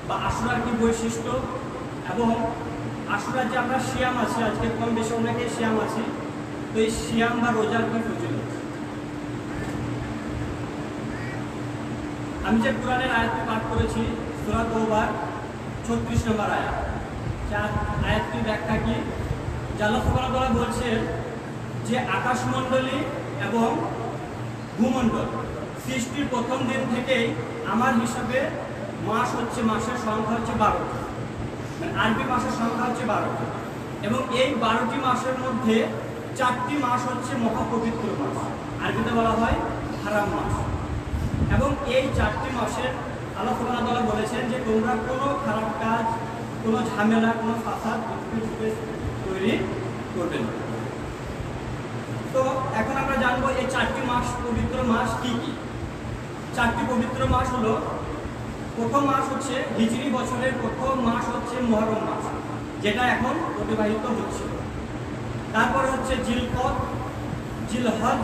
বা আশুরার কি বৈশিষ্ট্য, এবং আশুরার যে আমরা সিয়াম আছি, আজকে কম বেশি অনেকেই সিয়াম আছি, তো এই সিয়াম বা রোজার কি ফজিলত। আমি যে কোরআনের আয়াতটি পাঠ করেছি সূরা তাওবার 36 নম্বর আয়াত, যার আয়াতটির ব্যাখ্যা কি, আল্লাহ সুবহানাহু ওয়া তাআলা বলছেন যে আকাশমণ্ডলী এবং ভূমণ্ডল সৃষ্টির প্রথম দিন থেকেই আমার হিসাবে মাস হচ্ছে, মাসের সংখ্যা হচ্ছে 12টি, আরবি মাসের সংখ্যা হচ্ছে 12টি, এবং এই 12টি মাসের মধ্যে 4টি মাস হচ্ছে মহাপবিত্র মাস, আরবিতে বলা হয় হারাম মাস। এবং এই 4টি মাসের আল্লাহ সুবহানাহু ওয়া তাআলা বলেছেন যে তোমরা কোনো খারাপ কাজ, কোনো ঝামেলা, কোনো ফাসাদ তৈরি করবে না। তো এখন আমরা জানবো এই 4টি মাস, পবিত্র মাস কি কি। 4টি পবিত্র মাস হলো, প্রথম মাস হচ্ছে হিজরি বছরের প্রথম মাস হচ্ছে মুহররম মাস, যেটা এখন অতিবাহিত হচ্ছে। তারপরে হচ্ছে জিলকদ, জিলহজ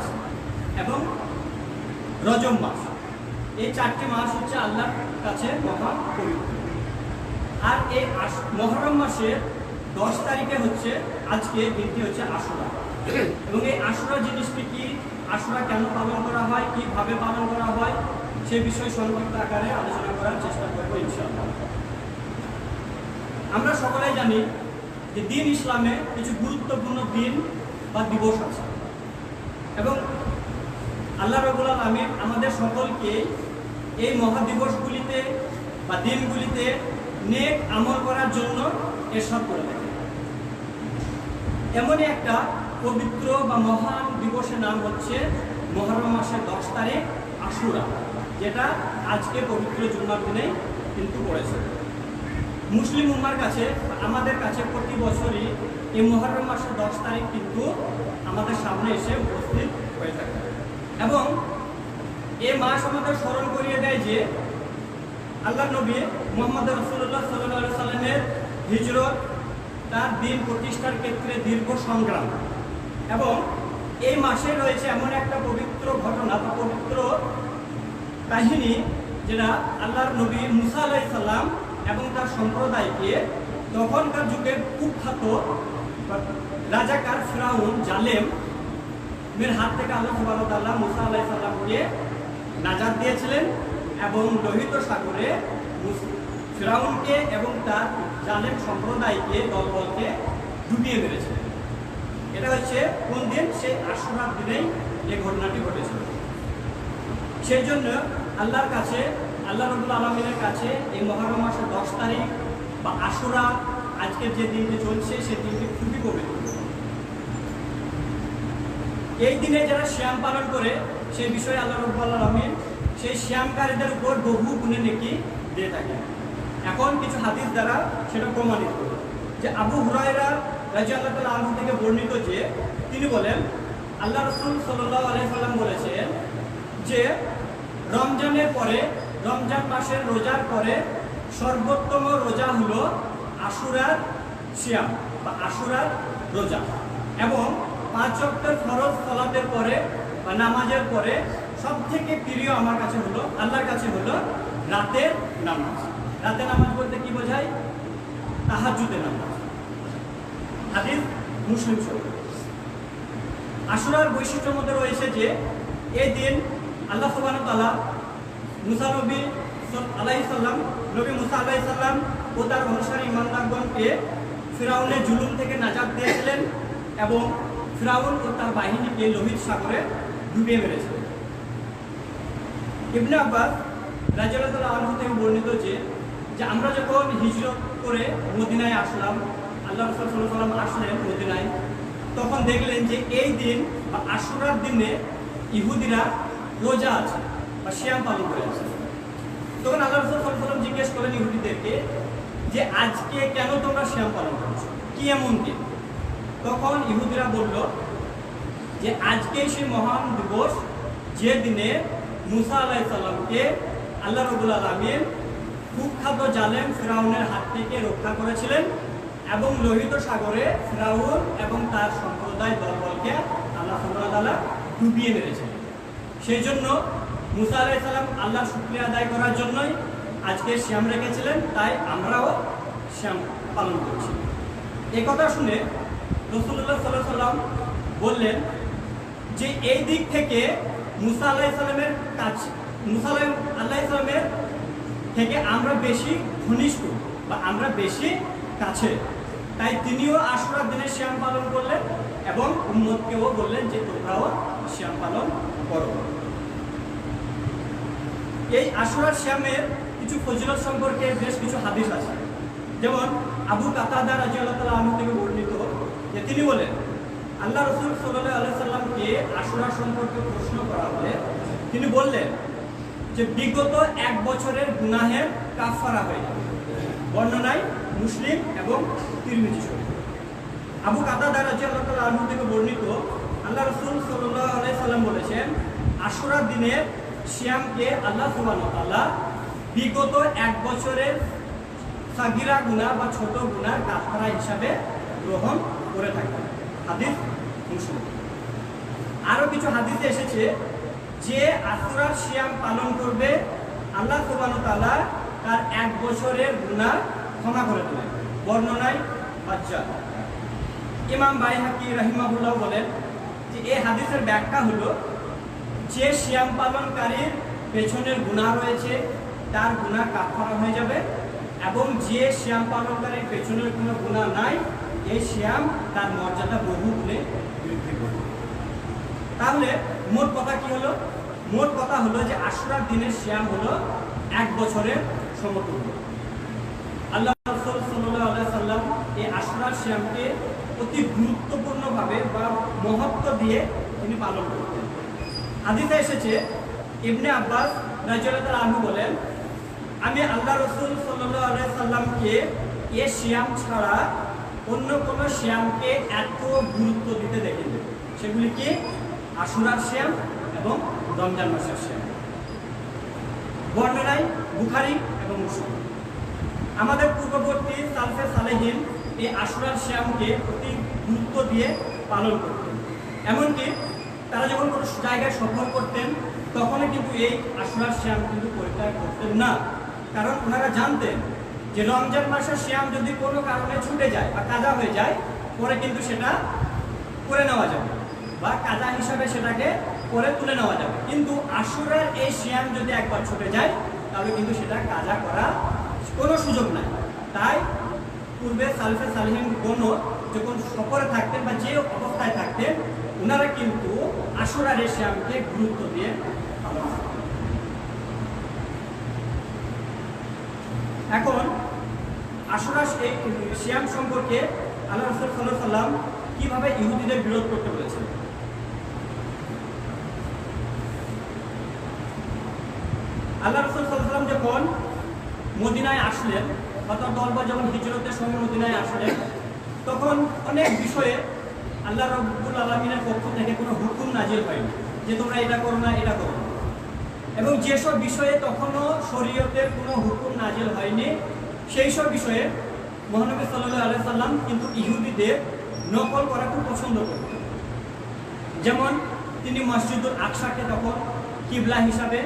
এবং রজব মাস। এই 4টি মাস হচ্ছে আল্লাহর কাছে মহা পবিত্র। আর এই মুহররম মাসের 10 তারিখে হচ্ছে আজকে দিনটি হচ্ছে আশুরা। এবং এই আশুরা জিনিসটি কি, আশুরা কেন পালন করা হয়, কিভাবে পালন করা হয়, সে বিষয়ে সংক্ষিপ্ত আকারে আলোচনা করার চেষ্টা করবো ইনশাআল্লাহ। আমরা সকলেই জানি যে দিন ইসলামে কিছু গুরুত্বপূর্ণ দিন বা দিবস আছে, এবং আল্লাহ রাব্বুল আলামিন আমাদের সকলকে এই মহাদিবসগুলিতে বা দিনগুলিতে নেক আমল করার জন্য এরশাদ করে থাকেন। এমনই একটা পবিত্র বা মহান দিবসের নাম হচ্ছে মুহররম মাসের 10 তারিখ আশুরা, যেটা আজকে পবিত্র জুমার দিনে কিন্তু পড়েছে। মুসলিম উম্মার কাছে, আমাদের কাছে প্রতি বছরই এই মুহররম মাসের 10 তারিখ কিন্তু আমাদের সামনে এসে উপস্থিত হয়ে থাকে, এবং এই মাস আমাদের স্মরণ করিয়ে দেয় যে আল্লাহ নবী মুহাম্মদ রাসূলুল্লাহ সাল্লাল্লাহু আলাইহি সাল্লামের হিজরত, তার দিন প্রতিষ্ঠার ক্ষেত্রে দীর্ঘ সংগ্রাম, এবং এই মাসে রয়েছে এমন একটা পবিত্র ঘটনা বা পবিত্র কাহিনী, যেটা আল্লাহর নবী মুসা আলাইহিস সালাম এবং তার সম্প্রদায়কে তখনকার যুগের কুখ্যাত রাজাকার ফিরাউন জালেম এর হাত থেকে আল্লাহ সুবহানাহু ওয়া তাআলা মুসা আলাইহিস সালামকে নাজাত দিয়েছিলেন, এবং লোহিত সাগরে ফিরাউনকে এবং তার জালেম সম্প্রদায়কে, দলবলকে ডুবিয়ে মেরেছিলেন। এটা হচ্ছে কোন দিন, সেই আশুরার দিনেই এই ঘটনাটি ঘটেছিল। সেই জন্য আল্লাহর কাছে, আল্লাহ রাব্বুল আলামিনের কাছে এই মুহররম মাসের 10 তারিখ বা আশুরা, আজকের যে দিনটি চলছে সেই দিনটি খুবই পবিত্র। এই দিনে যারা সিয়াম পালন করে সেই বিষয়ে আল্লাহ রাব্বুল আলামিন সেই সিয়ামকারীদের উপর বহু গুণে নেকি দিয়ে থাকেন। এখন কিছু হাদিস দ্বারা সেটা প্রমাণিত, যে আবু হুরায়রা রাদিয়াল্লাহু তাআলা আনহু থেকে বর্ণিত যে তিনি বলেন আল্লাহ রাসূল সাল্লাল্লাহু আলাইহি সাল্লাম বলেছেন যে রমজানের পরে, রমজান মাসের রোজার পরে সর্বোত্তম রোজা হলো আশুরার সিয়াম বা আশুরার রোজা, এবং 5 ওয়াক্তের ফরজ সালাতের পরে বা নামাজের পরে সবথেকে প্রিয় আমার কাছে হলো, আল্লাহর কাছে হলো রাতের নামাজ। রাতের নামাজ বলতে কি বোঝায়? তাহাজ্জুদের নামাজ। হাদিস মুসলিম শরীফ। আশুরার বৈশিষ্ট্যের মধ্যে রয়েছে যে এই দিন আল্লাহ সুবহানাহু ওয়া তাআলা মুসা নবী আলাইহিস সালাম, নবী মুসা আলাইহিস সালাম ও তার অনুসারী ইমানদারগণকে ফিরাউনের জুলুম থেকে নাজাত দিয়েছিলেন, এবং ফিরাউন ও তার বাহিনীকে লোহিত সাগরে ডুবিয়ে মেরেছিলেন। ইবনে আব্বাস রাদিয়াল্লাহু তাআলা আনহু থেকে বর্ণিত যে আমরা যখন হিজরত করে মদিনায় আসলাম, আল্লাহ রাসূল সাল্লাল্লাহু আলাইহি ওয়াসাল্লাম আসলেন মদিনায়, তখন দেখলেন যে এই দিন বা আশুরার দিনে ইহুদিরা রোজা আছে বা সিয়াম পালন করে আছে। তখন আল্লাহ রাসূল সাল্লাল্লাহু আলাইহি ওয়াসাল্লাম জিজ্ঞেস করেন ইহুদিদেরকে যে আজকে কেন তোমরা সিয়াম পালন করছো, কি এমন দিন? তখন ইহুদিরা বলল যে আজকে সেই মহান দিবস যে দিনে মুসা আলাইহিস সালামকে আল্লাহ রাব্বুল আলামিন কুখ্যাত জালেম ফিরাউনের হাত থেকে রক্ষা করেছিলেন, এবং লোহিত সাগরে ফিরাউন এবং তার সম্প্রদায় দলবলকে আল্লাহ সুবহানাহু ওয়া তাআলা ডুবিয়ে মেরেছিলেন। সেই জন্য মুসা আলাইহিস সালাম আল্লাহর শুকরিয়া আদায় করার জন্যই আজকে শ্যাম রেখেছিলেন, তাই আমরাও শ্যাম পালন করছি। এই কথা শুনে রাসূলুল্লাহ সাল্লাল্লাহু আলাইহি সাল্লাম বললেন যে এই দিক থেকে মুসা আলাইহিস সালামের কাছে, মুসা আলাইহিস সালামের থেকে আমরা বেশি ঘনিষ্ঠ বা আমরা বেশি কাছে, তাই তিনিও আশুরার দিনে শ্যাম পালন করলেন এবং উম্মতকেও বললেন যে তোমরাও শ্যাম পালন করো। এই আশুরার শ্যামের কিছু ফজিলত সম্পর্কে বেশ কিছু হাদিস আছে। যেমন আবু কাতাদা রাদিয়াল্লাহু তাআলা আনহু থেকে বর্ণিত যে তিনি বলেন, আল্লাহ রাসূল সাল্লাল্লাহু আলাইহি সাল্লামকে আশুরা সম্পর্কে প্রশ্ন করা হলে তিনি বললেন যে বিগত 1 বছরের গুনাহের কাফারা হয়ে যাবে। বর্ণনায় মুসলিম এবং তিরমিজি শরীফ। আবু কাতাদা রাদিয়াল্লাহু তাআলা আনহু থেকে বর্ণিত, আল্লাহ রাসূল সাল্লাল্লাহু আলাইহি সাল্লাম বলেছেন, আশুরার দিনের সিয়ামকে আল্লাহ সুবহানাহু ওয়া তাআলা বিগত 1 বছরের সাগীরা গুনাহ বা ছোট গুনার কাফারা হিসাবে গ্রহণ করে থাকেন। হাদিস মুসলিম। আরো কিছু হাদিসে এসেছে যে আশুরার সিয়াম পালন করবে আল্লাহ সুবহানাহু ওয়া তাআলা তার 1 বছরের গুনাহ ক্ষমা করে দেবেন। বর্ণনায় বাজ্জাল। ইমাম বাইহাকি রাহিমাহুল্লাহ বলেন যে এই হাদিসের ব্যাখ্যা হলো যে সিয়াম পালনকারীর পেছনের গুনাহ রয়েছে তার গুনাহ কাফারা হয়ে যাবে, এবং যে সিয়াম পালনকারীর পেছনের কোনো গুনাহ নাই এই সিয়াম তার মর্যাদা বহু গুণে বৃদ্ধি করবে। তাহলে মোট কথা কি হলো? মোট কথা হলো যে আশুরার দিনের সিয়াম হলো 1 বছরের সমতুল্য। আল্লাহ রাসূল সাল্লাল্লাহু আলাইহি সাল্লাম এই আশুরার সিয়ামকে অতি গুরুত্বপূর্ণভাবে বা মহত্ব দিয়ে তিনি পালন করতেন। হাদিসে এসেছে ইবনে আব্বাস রাদিয়াল্লাহু আনহু বলেন, আমি আল্লাহ রাসূল সাল্লাল্লাহু আলাইহি সাল্লামকে এই সিয়াম ছাড়া অন্য কোনো সিয়ামকে এত গুরুত্ব দিতে দেখিনি। সেগুলি কি? আশুরার সিয়াম এবং রমজান মাসের সিয়াম। বর্ণনায় বুখারী এবং মুসলিম। আমাদের পূর্ববর্তী সালফে সালেহিন এই আশুরার সিয়ামকে অতি গুরুত্ব দিয়ে পালন করতেন। এমনকি তারা যখন কোনো জায়গায় সফর করতেন তখনও কিন্তু এই আশুরার সিয়াম কিন্তু পরিত্যাগ করতেন না, কারণ ওনারা জানতেন যে রমজান মাসের সিয়াম যদি কোনো কারণে ছুটে যায় বা কাজা হয়ে যায় পরে কিন্তু সেটা করে নেওয়া যাবে বা কাজা হিসাবে সেটাকে করে তুলে নেওয়া যাবে, কিন্তু আশুরার এই সিয়াম যদি একবার ছুটে যায় তাহলে কিন্তু সেটা কাজা করা কোনো সুযোগ নাই। তাই পূর্বে সালফে সালেহিন যখন সফরে থাকতেন বা যে অবস্থায় থাকতেন ওনারা কিন্তু আশুরার এই সিয়ামকে গুরুত্ব দিয়ে পালন করতেন। এখন আশুরা এই সিয়াম সম্পর্কে আল্লাহ রাসূল সাল্লাল্লাহু আলাইহি সাল্লাম কিভাবে ইহুদিদের বিরোধ করতে বলেছেন। আল্লাহ রাসূল সাল্লাল্লাহু আলাইহি সাল্লাম যখন মদিনায় আসলেন বা তার দলবল যখন হিজরতের সময় মদিনায় আসলেন তখন অনেক বিষয়ে আল্লাহ রাব্বুল আলামিনের পক্ষ থেকে কোনো হুকুম নাজিল হয়নি যে তোমরা এটা করো না এটা করো না, এবং যেসব বিষয়ে তখনও শরীয়তের কোনো হুকুম নাজিল হয়নি সেই সব বিষয়ে মহানবী সাল্লাল্লাহু আলাইহি সাল্লাম কিন্তু ইহুদিদের নকল করা খুব পছন্দ করতেন। যেমন তিনি মসজিদুল আকসাকে তখন কিবলা হিসাবে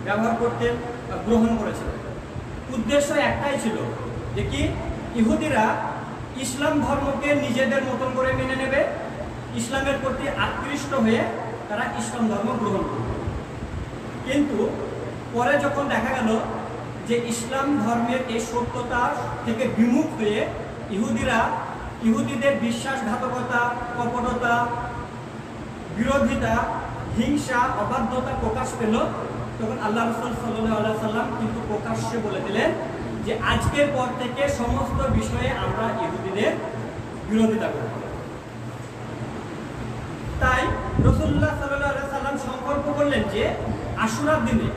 ব্যবহার করতেন, গ্রহণ করেছিলেন। উদ্দেশ্য একটাই ছিল যে কি ইহুদিরা ইসলাম ধর্মকে নিজেদের মতন করে মেনে নেবে, ইসলামের প্রতি আকৃষ্ট হয়ে তারা ইসলাম ধর্ম গ্রহণ করবে। কিন্তু পরে যখন দেখা গেল যে ইসলাম ধর্মের এই সত্যতা থেকে বিমুখ হয়ে ইহুদিদের বিশ্বাসঘাতকতা, কপটতা, বিরোধিতা, হিংসা, অবাধ্যতা প্রকাশ পেল, তখন আল্লাহ রাসূল সাল্লাল্লাহু আলাইহি সাল্লাম কিন্তু প্রকাশ্যে বলে দিলেন যে আজকের পর থেকে সমস্ত বিষয়ে আমরা ইহুদিদের বিরোধিতা করব। তাই রাসূলুল্লাহ সাল্লাল্লাহু আলাইহি সাল্লাম সংকল্প করলেন যে আশুরার দিনে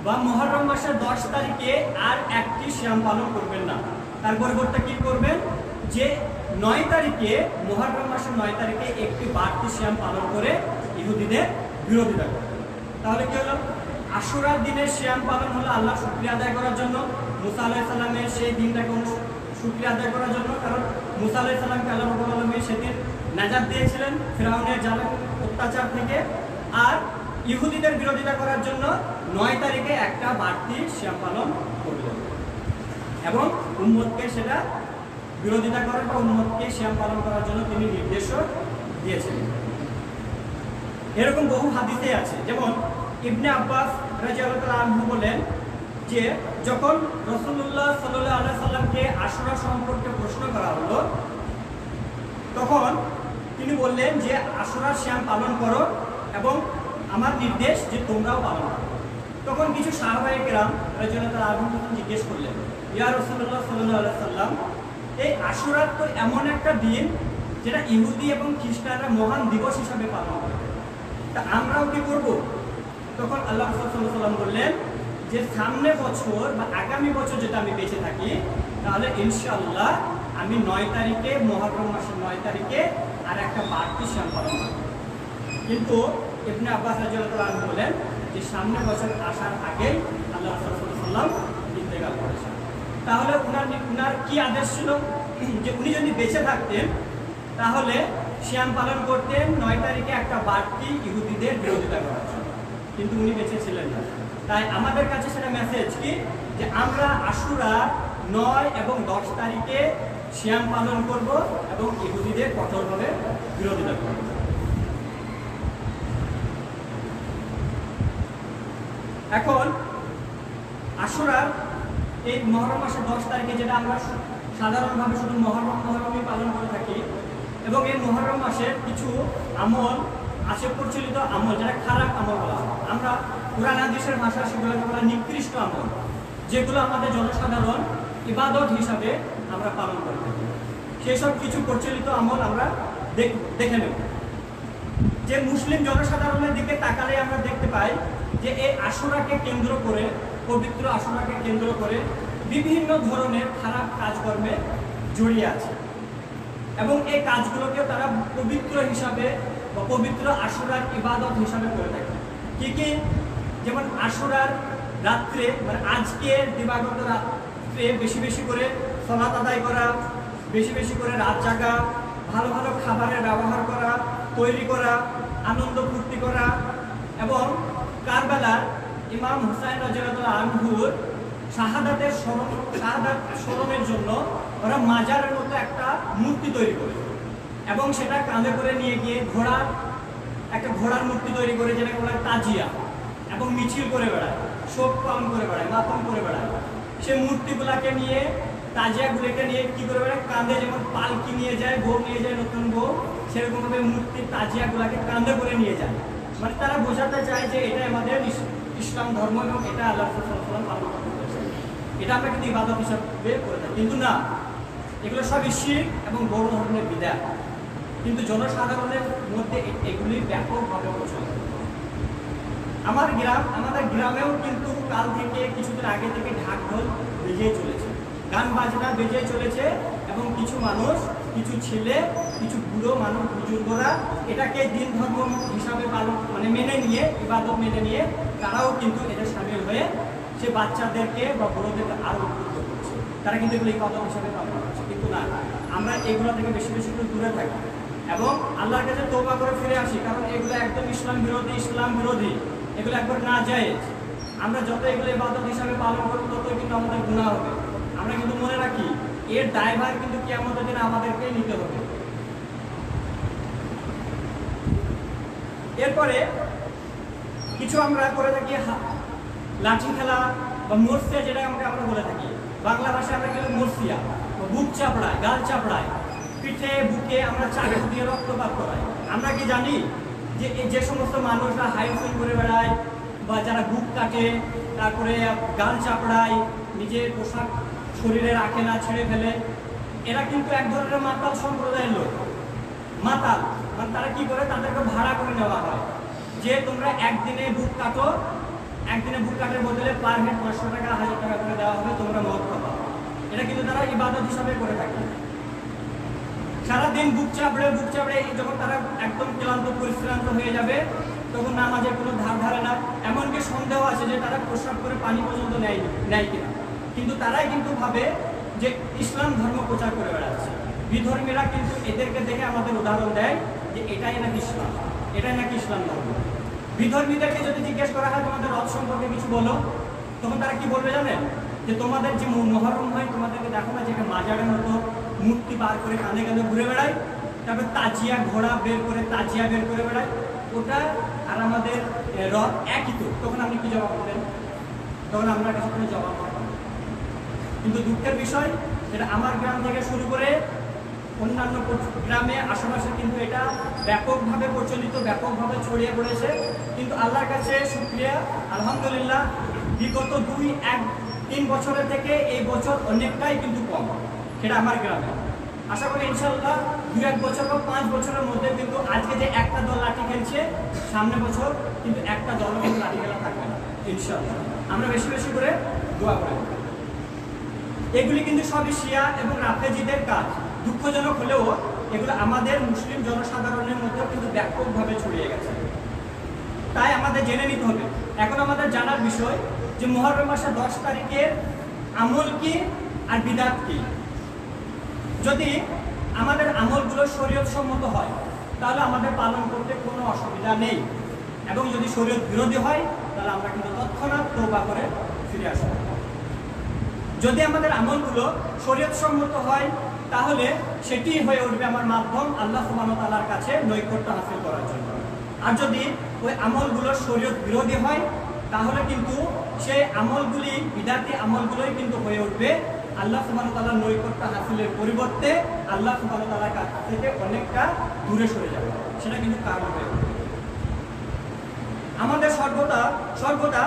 বা মুহররম মাসের 10 তারিখে আর একটি সিয়াম পালন করবেন না, তার পরিবর্তে কি করবেন যে 9 তারিখে মুহররম মাসের 9 তারিখে একটি বাড়তি সিয়াম পালন করে ইহুদিদের বিরোধিতা করবেন। তাহলে কি হলো? আশুরার দিনের সিয়াম পালন হলো আল্লাহ শুকরিয়া আদায় করার জন্য, মুসা আলাইহিস সালামের সেই দিনটাকে শুকরিয়া আদায় করার জন্য, কারণ মুসা আলাইহিস সালামকে আল্লাহ রাব্বুল আলামিন সেদিন নাজাত দিয়েছিলেন ফিরআউনের জালেম অত্যাচার থেকে। আর ইহুদিদের বিরোধিতা করার জন্য 9 তারিখে একটা বাড়তি সিয়াম পালন করলেন এবং উম্মতকে সেটা বিরোধিতা করার বা উম্মতকে সিয়াম পালন করার জন্য তিনি নির্দেশও দিয়েছেন। এরকম বহু হাদিসে আছে, যেমন ইবনে আব্বাস রাদিয়াল্লাহু আনহু বলেন যে যখন রাসূলুল্লাহ সাল্লাল্লাহু আলাইহি সাল্লামকে আশুরা সম্পর্কে প্রশ্ন করা হলো, তখন তিনি বললেন যে আশুরা সিয়াম পালন করো এবং আমার নির্দেশ যে তোমরাও পালন করো। তখন কিছু সাহাবায়ে কেরাম রাদিয়াল্লাহু আনহু জিজ্ঞেস করলেন, ইয়া রাসূলুল্লাহ সাল্লাল্লাহু আলাইহি সাল্লাম, এই আশুরা তো এমন একটা দিন যেটা ইহুদি এবং খ্রিস্টানরা মহান দিবস হিসাবে পালন করে, তা আমরাও কি করব? তখন আল্লাহ রাসূল সাল্লাল্লাহু আলাইহি সাল্লাম বললেন যে সামনে বছর বা আগামী বছর যেটা আমি বেঁচে থাকি, তাহলে ইনশাআল্লাহ আমি 9 তারিখে, মুহররম মাসের 9 তারিখে আর একটা বাড়তি সিয়াম পালন করব। কিন্তু ইবনে আব্বাস রাদিয়াল্লাহু আনহু বলেন যে সামনে বছর আসার আগেই আল্লাহ রাসূল সাল্লাল্লাহু আলাইহি সাল্লাম ইন্তেকাল করেছেন। তাহলে উনার কি আদেশ ছিল যে উনি যদি বেঁচে থাকতেন তাহলে সিয়াম পালন করতেন 9 তারিখে একটা বাড়তি ইহুদিদের বিরোধিতা করার জন্য, কিন্তু উনি বেঁচে ছিলেন না। তাই আমাদের কাছে সেটা মেসেজ কি যে আমরা আশুরা 9 এবং 10 তারিখে সিয়াম পালন করব এবং ইহুদিদের কঠোরভাবে বিরোধিতা করব। এখন আশুরার এই মুহররম মাসের 10 তারিখে, যেটা আমরা সাধারণভাবে শুধু মুহররমই পালন করে থাকি, এবং এই মুহররম মাসের কিছু আমল আছে, প্রচলিত আমল, যেটা খারাপ আমল বলা হয়। আমরা কুরআন হাদিসের ভাষা সেগুলোকে বলা নিকৃষ্ট আমল, যেগুলো আমাদের জনসাধারণ ইবাদত হিসাবে আমরা পালন করে থাকি। সেসব কিছু প্রচলিত আমল আমরা দেখে নেব। যে মুসলিম জনসাধারণের দিকে তাকালে আমরা দেখতে পাই যে এই আশুরাকে কেন্দ্র করে, পবিত্র আশুরাকে কেন্দ্র করে বিভিন্ন ধরনের খারাপ কাজকর্মে জড়িয়ে আছে এবং এই কাজগুলোকে তারা পবিত্র হিসাবে বা পবিত্র আশুরার ইবাদত হিসাবে করে থাকে। কি কি? যেমন আশুরার রাত্রে, মানে আজকে দিবাগত রাত্রে বেশি বেশি করে সালাত আদায় করা, বেশি বেশি করে রাত জাগা, ভালো ভালো খাবারের ব্যবহার করা, তৈরি করা, আনন্দ ফুর্তি করা, এবং কারবালার ইমাম হুসাইন রাদিয়াল্লাহু আনহুর শাহাদাত স্মরণের জন্য ওরা মাজারের মতো একটা মূর্তি তৈরি করে এবং সেটা কাঁধে করে নিয়ে গিয়ে একটা ঘোড়ার মূর্তি তৈরি করে, যেটাকে বলা হয় তাজিয়া, এবং মিছিল করে বেড়ায়, শোক পালন করে বেড়ায়, মাতম করে বেড়ায়। সে মূর্তিগুলাকে নিয়ে, তাজিয়াগুলোকে নিয়ে কি করে বেড়ায়, কাঁধে যেমন পালকি নিয়ে যায়, বউ নিয়ে যায়, নতুন বউ, সেরকমভাবে মূর্তির তাজিয়াগুলাকে কাঁধে করে নিয়ে যায়। মানে তারা বোঝাতে চায় যে এটা আমাদের ইসলাম ধর্ম এবং এটা আল্লাহ রাসূল সাল্লাল্লাহু আলাইহি ওয়াসাল্লাম পালন করতেছে, এটা আমরা কিন্তু ইবাদত হিসাবে করে থাকি। কিন্তু না, এগুলো সব শিরক এবং বড় ধরনের বিদআত, কিন্তু জনসাধারণের মধ্যে এগুলি ব্যাপকভাবে প্রচলিত। আমাদের গ্রামেও কিন্তু কাল থেকে, কিছুদিন আগে থেকে ঢাক ঢোল বেজেই চলেছে, গান বাজনা বেজেই চলেছে, এবং কিছু মানুষ, কিছু ছেলে, কিছু বুড়ো মানুষ, বুজুর্গরা এটাকে দিন ধর্ম হিসাবে পালন, মানে মেনে নিয়ে, ইবাদত মেনে নিয়ে তারাও কিন্তু এদের সামিল হয়ে সে বাচ্চাদেরকে বা বড়োদেরকে আরো উদ্বুদ্ধ করছে। তারা কিন্তু এগুলো ইবাদত হিসাবে পালন করছে। কিন্তু না, আমরা এগুলো থেকে বেশি বেশি করে দূরে থাকি এবং আল্লাহর কাছে তওবা করে ফিরে আসি, কারণ এগুলো একদম ইসলাম বিরোধী, এগুলো একবার না জায়েজ। আমরা যত এগুলো ইবাদত হিসাবে পালন করব ততই কিন্তু আমাদের গুনাহ হবে। আমরা কিন্তু মনে রাখি এর দায়ভার কিন্তু কিয়ামতের দিনে আমাদেরকে নিতে হবে। এরপরে কিছু আমরা করে থাকি লাঠি খেলা বা মোর্সিয়া, যেটা আমরা বলে থাকি, বাংলা ভাষায় আমরা কিন্তু মোর্সিয়া, বুক চাপড়ায়, গাল চাপড়ায়, পিঠে বুকে আমরা চাকু দিয়ে রক্তপাত করাই। আমরা কি জানি যে সমস্ত মানুষরা হাইফুল করে বেড়ায় বা যারা বুক কাটে, তারপরে গাল চাপড়ায়, নিজের পোশাক শরীরে রাখে না, ছেড়ে ফেলে, এরা কিন্তু এক ধরনের মাতাল সম্প্রদায়ের লোক। মাতাল মানে তারা কি করে, তাদেরকে ভাড়া করে নেওয়া হয় যে তোমরা একদিনে বুক কাটো, একদিনে বুক কাটার বদলে পার হেড 500 টাকা 1000 টাকা করে দেওয়া হবে, তোমরা মদ খাবা। এটা কিন্তু তারা ইবাদত হিসাবে করে থাকে। সারাদিন বুক চাপড়ে যখন তারা একদম ক্লান্ত পরিশ্রান্ত হয়ে যাবে, তখন নামাজের কোনো ধারে না। এমনকি সন্দেহ আছে যে তারা প্রস্রাব করে পানি পর্যন্ত নেয় কিনা, কিন্তু তারাই কিন্তু ভাবে যে ইসলাম ধর্ম প্রচার করে বেড়াচ্ছে। বিধর্মীরা কিন্তু এদেরকে দেখে আমাদের উদাহরণ দেয় যে এটাই নাকি ইসলাম ধর্ম। বিধর্মীদেরকে যদি জিজ্ঞেস করা হয় তোমাদের রথ সম্পর্কে কিছু বলো, তখন তারা কি বলবে জানেন? যে তোমাদের যে মহরম হয় তোমাদেরকে দেখো না, যেটা মাজারের মতো মূর্তি বার করে কাঁধে কাঁধে ঘুরে বেড়ায়, তারপরে তাজিয়া ঘোড়া বের করে তাজিয়া বের করে বেড়ায়, ওটা আর আমাদের রথ একই। তো তখন আপনি কি জবাব দেবেন? তখন আমরা কাছে কোনো জবাব পাবেন। কিন্তু দুঃখের বিষয়, এটা আমার গ্রাম থেকে শুরু করে অন্যান্য গ্রামে আশেপাশে কিন্তু এটা ব্যাপকভাবে প্রচলিত, ব্যাপকভাবে ছড়িয়ে পড়েছে। কিন্তু আল্লাহর কাছে শুকরিয়া, আলহামদুলিল্লাহ, বিগত 2-1-3 বছরের থেকে এই বছর অনেকটাই কিন্তু কম, সেটা আমার গ্রামে। আশা করি ইনশাআল্লাহ 2-1 বছর বা 5 বছরের মধ্যে কিন্তু আজকে যে একটা দল লাঠি খেলছে, সামনে বছর কিন্তু একটা দলও কিন্তু লাঠি খেলা থাকবে না ইনশাআল্লাহ। আমরা বেশি বেশি করে দোয়া করি। এগুলি কিন্তু সবই শিয়া এবং রাফেজিদের কাজ। দুঃখজনক হলেও এগুলো আমাদের মুসলিম জনসাধারণের মধ্যেও কিন্তু ব্যাপকভাবে ছড়িয়ে গেছে। তাই আমাদের জেনে নিতে হবে। এখন আমাদের জানার বিষয় যে মুহররম মাসের 10 তারিখের আমল কি আর বিদআত কি। যদি আমাদের আমলগুলো শরীয়ত সম্মত হয় তাহলে আমাদের পালন করতে কোনো অসুবিধা নেই, এবং যদি শরীয়ত বিরোধী হয় তাহলে আমরা কিন্তু তৎক্ষণাৎ তওবা করে ফিরে আসব। যদি আমাদের আমলগুলো শরীয়ত সম্মত হয় তাহলে সেটি হয়ে উঠবে আমার মাধ্যম আল্লাহ সুবহানাহু ওয়া তাআলার কাছে নৈকট্য হাসিল করার জন্য। আর যদি ওই আমলগুলো শরীয়ত বিরোধী হয় তাহলে কিন্তু সেই আমলগুলি, বিদআতি আমলগুলোই কিন্তু হয়ে উঠবে আল্লাহ সুবহানাহু ওয়া তাআলার নৈকট্য হাসিলের পরিবর্তে আল্লাহ সুবহানাহু ওয়া তাআলার কাছ থেকে অনেকটা দূরে সরে যাবে, সেটা কিন্তু কারণ হয়ে উঠবে। আমাদের সর্বদা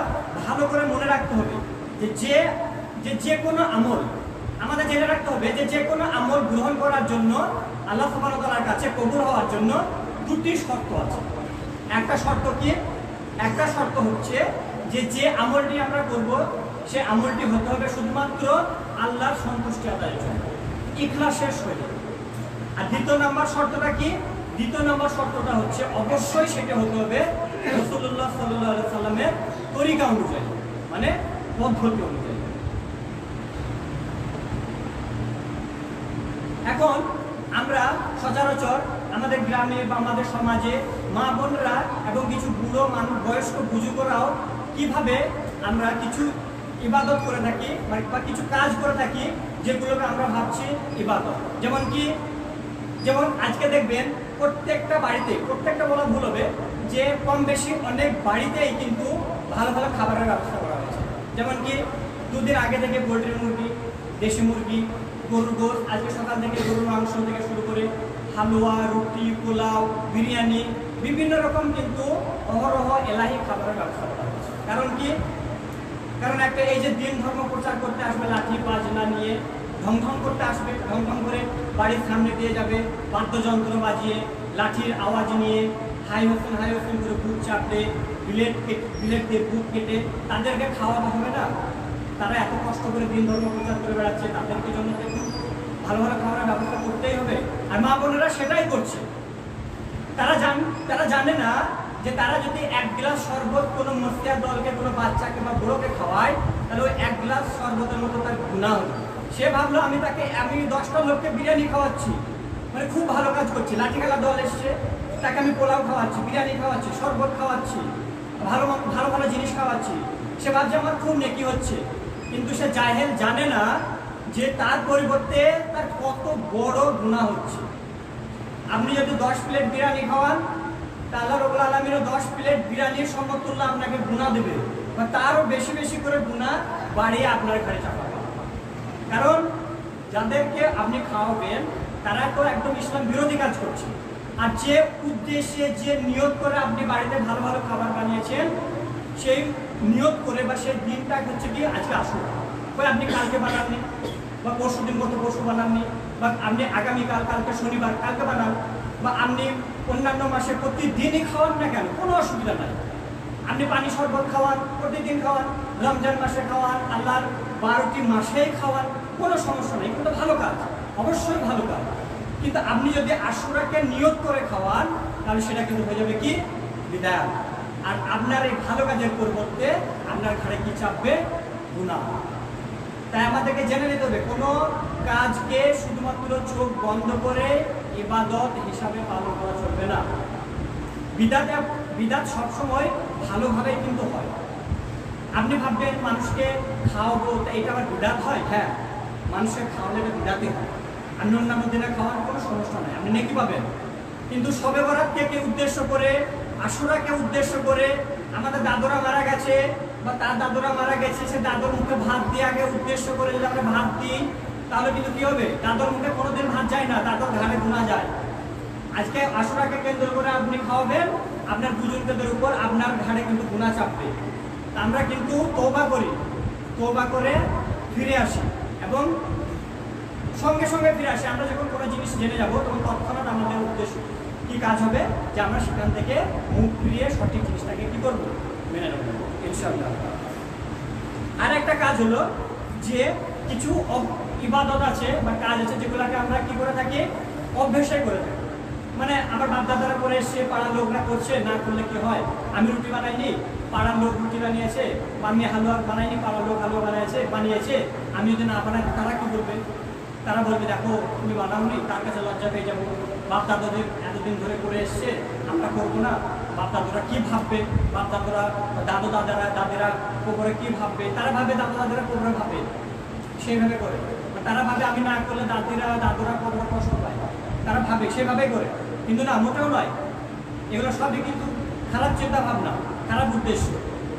ভালো করে মনে রাখতে হবে যে কোনো আমল, আমাদের জেনে রাখতে হবে যে কোনো আমল গ্রহণ করার জন্য, আল্লাহ সুবহানাহু ওয়া তাআলার কাছে কবুল হওয়ার জন্য 2টি শর্ত আছে। একটা শর্ত কি? একটা শর্ত হচ্ছে যে আমলটি আমরা করব সে আমলটি হতে হবে শুধুমাত্র আল্লাহর সন্তুষ্টি আদায়ের জন্য, ইখলাসের সহিত। আর দ্বিতীয় নম্বর শর্তটা কি? দ্বিতীয় নম্বর শর্তটা হচ্ছে অবশ্যই সেটা হতে হবে রাসূলুল্লাহ সাল্লাল্লাহু আলাইহি সাল্লামের তরিকা অনুযায়ী, মানে পদ্ধতি অনুযায়ী। এখন আমরা সচরাচর আমাদের গ্রামে বা আমাদের সমাজে মা বোনরা এবং কিছু বুড়ো মানুষ, বয়স্ক বুজুর্গরাও কিভাবে আমরা কিছু ইবাদত করে থাকি বা কিছু কাজ করে থাকি যেগুলোকে আমরা ভাবছি ইবাদত। যেমন আজকে দেখবেন প্রত্যেকটা বাড়িতে, প্রত্যেকটা বলা ভুল হবে, যে কম বেশি অনেক বাড়িতেই কিন্তু ভালো ভালো খাবারের ব্যবস্থা করা হয়েছে। যেমন কি 2 দিন আগে থেকে পোলট্রি মুরগি, দেশি মুরগি, গরুর গোশত, আজকে সকাল থেকে গরুর মাংস থেকে শুরু করে হালুয়া, রুটি, পোলাও, বিরিয়ানি, বিভিন্ন রকম কিন্তু অহরহ এলাহি খাবারের ব্যবস্থা করা হয়েছে। কারণ কি? কারণ একটা এই যে দিন ধর্ম প্রচার করতে আসবে লাঠি বাজনা নিয়ে, ঢং ঢং করতে আসবে, ঢং ঢং করে বাড়ির সামনে দিয়ে যাবে বাদ্যযন্ত্র বাজিয়ে, লাঠির আওয়াজ নিয়ে হাই হোসেন করে বুক চাপড়ে, বিলেট দিয়ে বুক কেটে তাদেরকে খাওয়ানো হবে না? তারা এত কষ্ট করে দিন ধর্ম প্রচার করে বেড়াচ্ছে, তাদেরকে জন্য একটু ভালো ভালো খাবারের ব্যবস্থা করতেই হবে। আর মা বোনেরা সেটাই করছে। তারা জানে না যে তারা যদি 1 গ্লাস শরবত কোনো মসজিদের দলকে, কোনো বাচ্চাকে বা বুড়োকে খাওয়ায়, তাহলে ওই 1 গ্লাস শরবতের মতো তার গুনাহ হবে। সে ভাবলো আমি 10টা লোককে বিরিয়ানি খাওয়াচ্ছি, মানে খুব ভালো কাজ করছি। লাঠি খেলার দল এসছে, তাকে আমি পোলাও খাওয়াচ্ছি, বিরিয়ানি খাওয়াচ্ছি, শরবত খাওয়াচ্ছি, ভালো ভালো জিনিস খাওয়াচ্ছি, সে ভাবছে আমার খুব নেকি হচ্ছে। কিন্তু সে জাহেল, জানে না যে তার পরিবর্তে তার কত বড় গুনাহ হচ্ছে। আপনি যদি 10 প্লেট বিরিয়ানি খাওয়ান, তা আল্লাহ রাব্বুল আলামিনও 10 প্লেট বিরিয়ানির সমতুল্য আপনাকে গুনাহ দেবে, বা তারও বেশি বেশি করে গুনাহ বাড়িয়ে আপনার ঘরে চাপাবে। কারণ যাদেরকে আপনি খাওয়াবেন তারা তো একদম ইসলাম বিরোধী কাজ করছে। আর যে উদ্দেশ্যে, যে নিয়ত করে আপনি বাড়িতে ভালো ভালো খাবার বানিয়েছেন, সেই নিয়ত করে বা সেই দিনটা হচ্ছে কি আজকে আশুরা, ওই আপনি কালকে বানাননি, বা পরশু দিন মতো পরশু বানাননি, বা আপনি আগামীকাল, কালকে শনিবার কালকে বানান, বা আপনি অন্যান্য মাসে প্রতিদিনই খাওয়ান না কেন, কোনো অসুবিধা নাই। আপনি পানি শরবত খাওয়ান, প্রতিদিন খাওয়ান, রমজান মাসে খাওয়ান, আল্লাহর 12টি মাসেই খাওয়ান, কোনো সমস্যা নেই, কিন্তু ভালো কাজ, অবশ্যই ভালো কাজ। কিন্তু আপনি যদি আশুরাকে নিয়ত করে খাওয়ান তাহলে সেটা কিন্তু হয়ে যাবে কি বিদআত। আর আপনার এই ভালো কাজের পরিবর্তে আপনার ঘাড়ে কি চাপবে? গুনাহ। তাই আমাদেরকে জেনে নিতে হবে কোনো কাজকে শুধুমাত্র চোখ বন্ধ করে ইবাদত হিসাবে পালন করা চলবে না। বিদাত সবসময় ভালোভাবেই কিন্তু হয়। আপনি ভাববেন মানুষকে খাওয়াবো, এটা আবার বিদাত হয়? হ্যাঁ, মানুষকে খাওয়ালে এটা বিদাতই হয়। আপনি অন্যান্য দিনে খাওয়ার কোনো সমস্যা নাই, আপনি নেকি পাবেন। কিন্তু শবে বরাতকে উদ্দেশ্য করে, আশুরাকে উদ্দেশ্য করে, আমাদের দাদুরা মারা গেছে বা তার দাদুরা মারা গেছে, সে দাদুর মুখে ভাত দিয়ে আগে উদ্দেশ্য করে যদি আমরা ভাত দিই, তাহলে কিন্তু কি হবে? দাদুর মুখে কোনোদিন ভাত যায় না, দাদুর ঘাড়ে গুণা যায়। আজকে আশুরাকে কেন্দ্র করে আপনি খাওয়াবেন, আপনার বুজুর্গদের উপর আপনার ঘাড়ে কিন্তু গুণা চাপবে। আমরা কিন্তু তওবা করি, তওবা করে ফিরে আসি এবং সঙ্গে সঙ্গে ফিরে আসি। আমরা যখন কোনো জিনিস জেনে যাব, তখন তৎক্ষণাৎ আমাদের উদ্দেশ্য কি কাজ হবে, যে আমরা সেখান থেকে মুখ ফিরিয়ে সঠিক জিনিসটাকে কি করব? মেনে নেব ইনশাআল্লাহ। আর একটা কাজ হলো যে কিছু ইবাদত আছে বা কাজ আছে যেগুলোকে আমরা কি করে থাকি? অভ্যেসে করে থাকি। মানে আমার বাপদাদারা করে এসছে, পাড়ার লোকরা করছে, না করলে কি হয়? আমি রুটি বানাইনি, পাড়ার লোক রুটি বানিয়েছে, বা আমি হালুয়া বানাইনি, পাড়ার লোক হালুয়া বানিয়েছে, আমি যদি না বানাই তারা কি বলবে? তারা বলবে দেখো তুমি বানাওনি, তার কাছে লজ্জা পেয়ে যাবো। বাপদাদাদের এতদিন ধরে করে এসছে, আমরা করবো না, বাপদাদারা কি ভাববে? বাপদাদারা দাদেরা কোবরে কি ভাববে? তারা ভাবে দাদারা কোবরে ভাবে, সেইভাবে করে। তারা ভাবে আমি না করলে দাদুরা কোবরে কষ্ট পায়, তারা ভাবে সেভাবে করে। কিন্তু না, মোটেও নয়। এগুলো সবই কিন্তু খারাপ চিন্তা ভাবনা, খারাপ উদ্দেশ্য।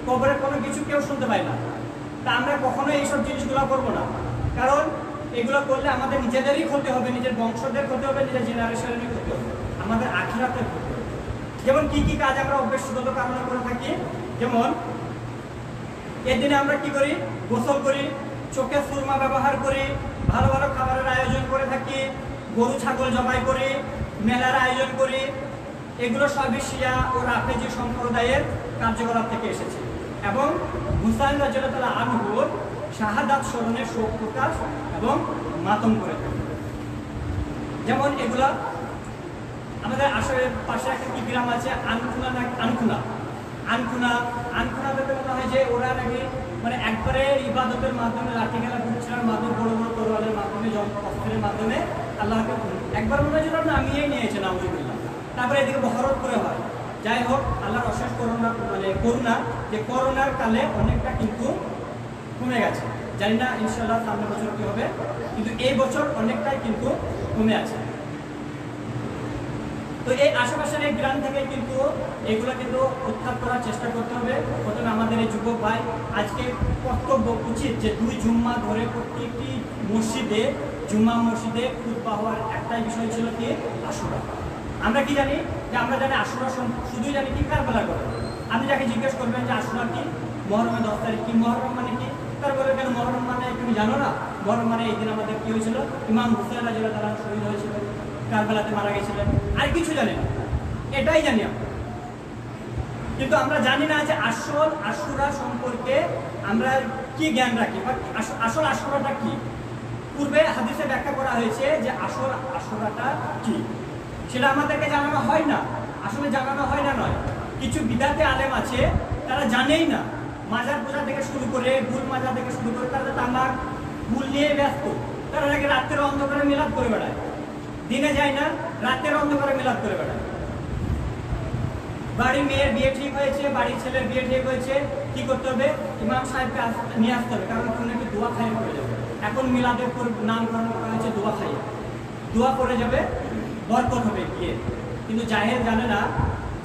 কবরে কোনো কিছু কেউ শুনতে পায় না। তা আমরা কখনোই এইসব জিনিসগুলো করবো না, কারণ এগুলো করলে আমাদের নিজেদেরই ক্ষতি হবে, নিজের বংশদের ক্ষতি হবে, নিজের জেনারেশনেরই ক্ষতি হবে, আমাদের আখিরাতের ক্ষতি হবে। যেমন কি কি কাজ আমরা অভ্যাসগত কারণে করে থাকি, যেমন এর দিনে আমরা কি করি? গোসল করি, চোখে সুরমা ব্যবহার করি, ভালো ভালো খাবারের আয়োজন করে থাকি, গরু ছাগল জবাই করি, মেলার আয়োজন করি। এগুলো সবই শিয়া ও রাফেজি সম্প্রদায়ের কার্যকলাপ থেকে এসেছে এবং হুসাইন রাদিয়াল্লাহু আনহুর শাহাদাত স্মরণে শোক প্রকাশ এবং মাতম করে থাকে। যেমন এগুলা আমাদের পাশে একটা কি গ্রাম আছে, আনখুনা বলতে মনে হয় যে ওরা নাকি মানে একবারে ইবাদতের মাধ্যমে, লাঠি খেলা ঘুরছিলার মাধ্যমে, বড় বড় তরোয়ালের মাধ্যমে, অস্ত্রের মাধ্যমে আল্লাহকে একবার মনে হয় যেন নামিয়েই নিয়েছে নাউজুবিল্লাহ। তারপরে এদিকে বহরত করে হয়। যাই হোক, আল্লাহর অশেষ করুণা যে করোনার কালে অনেকটা কিন্তু কমে গেছে। জানি না ইনশাআল্লাহ সামনের বছর কি হবে, কিন্তু এই বছর অনেকটাই কিন্তু কমে আছে। তো এই আশেপাশের এই গ্রাম থেকে কিন্তু এগুলো কিন্তু উত্থান করার চেষ্টা করতে হবে। প্রথমে আমাদের এই যুবক ভাই আজকে কর্তব্য উচিত যে 2 জুম্মা ধরে প্রত্যেকটি জুম্মা মসজিদে খুতবা হওয়ার একটাই বিষয় ছিল কি? আশুরা। আমরা কি জানি? যে আমরা জানি আশুরা শুধুই জানি কি? কারবালা করে। আপনি যাকে জিজ্ঞেস করবেন যে আশুরা কি, মহরমের 10 তারিখ কি, মহরম মানে কি, তারপরে কেন মহরম মানে তুমি জানো না? মহরম মানে এই দিন আমাদের কি হয়েছিল? ইমাম হুসাইন রাদিয়াল্লাহু তাআলা শহীদ হয়েছিল, কারবালাতে মারা গেছিলেন। আর কিছু জানি না, এটাই জানি আমরা। কিন্তু আমরা জানি না যে আসল আশুরা সম্পর্কে আমরা কি জ্ঞান রাখি, বা আসল আশুরাটা কি। পূর্বে হাদিসে ব্যাখ্যা করা হয়েছে যে আসল আশুরাটা কি, সেটা আমাদেরকে জানানো হয় না। আসলে জানানো হয় না নয়, কিছু বিদাতে আলেম আছে তারা জানেই না। মাজার পূজা থেকে শুরু করে, ভুল মাজার থেকে শুরু করে, তারা তামাক ভুল নিয়ে ব্যস্ত। তারা নাকি রাত্রের অন্ধকারে মিলাদ করে বেড়ায়, দিনে যায় না, রাতের অন্ধকারে মিলাদ করে বেড়ায়। বাড়ির মেয়ের বিয়ে ঠিক হয়েছে, বাড়ির ছেলের বিয়ে ঠিক হয়েছে, কি করতে হবে? ইমাম সাহেবকে নিয়ে আসতে হবে, কারণ কোনো নাকি দোয়া খাইয়ে করে যাবে। এখন মিলাদের নামকরণ করা হয়েছে দোয়া খাইয়ে, দোয়া করে যাবে, বরকত হবে বিয়ে। কিন্তু জাহেল জানে না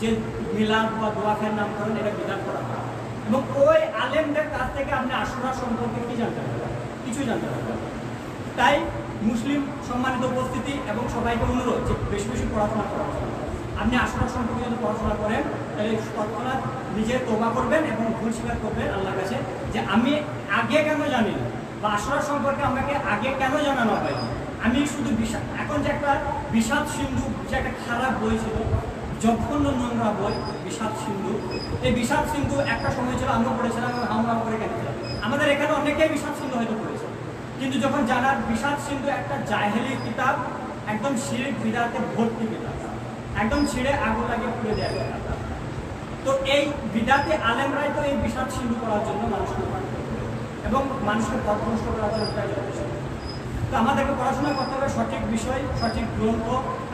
যে মিলাদ বা দোয়া খাইয়ের নামকরণ এটা বিধান করা হয়। এবং ওই আলেমদের কাছ থেকে আপনি আশুরা সম্পর্কে কি জানতে পারবেন? কিছুই জানতে পারবেন। তাই মুসলিম সম্মানিত উপস্থিতি এবং সবাইকে অনুরোধ যে বেশি বেশি পড়াশোনা করা। আপনি আশুরা সম্পর্কে যদি পড়াশোনা করেন, তাহলে তৎক্ষণাৎ নিজে তওবা করবেন এবং ভুল স্বীকার করবেন আল্লাহর কাছে যে আমি আগে কেন জানি না, বা আশুরা সম্পর্কে আমাকে আগে কেন জানানো হয়নি। আমি শুধু এখন যে একটা বিষাদ সিন্ধু, যে একটা খারাপ বই ছিল, জঘন্য নোংরা বই বিষাদ সিন্ধু, এই বিষাদ সিন্ধু একটা সময় ছিল আমরা পড়েছিলাম এবং হামলা করে কেটেছিলাম। আমাদের এখানে অনেকেই বিষাদ সিন্ধু হয়তো পড়েছে, কিন্তু যখন জানার বিষাদ সিন্ধু একটা জাহেলি কিতাব, একদম শিরক বিদআতে ভর্তি কিতাব, একদম ছিঁড়ে আগুন লাগিয়ে পুড়ে দেওয়া যায়। তো এই বিদআতে আলেমরাই তো এই বিষাদ সিন্ধু করার জন্য মানুষকে এবং মানুষকে পথভ্রষ্ট করার জন্য যথেষ্ট। তো আমাদেরকে পড়াশোনা করতে হবে সঠিক বিষয়, সঠিক গ্রন্থ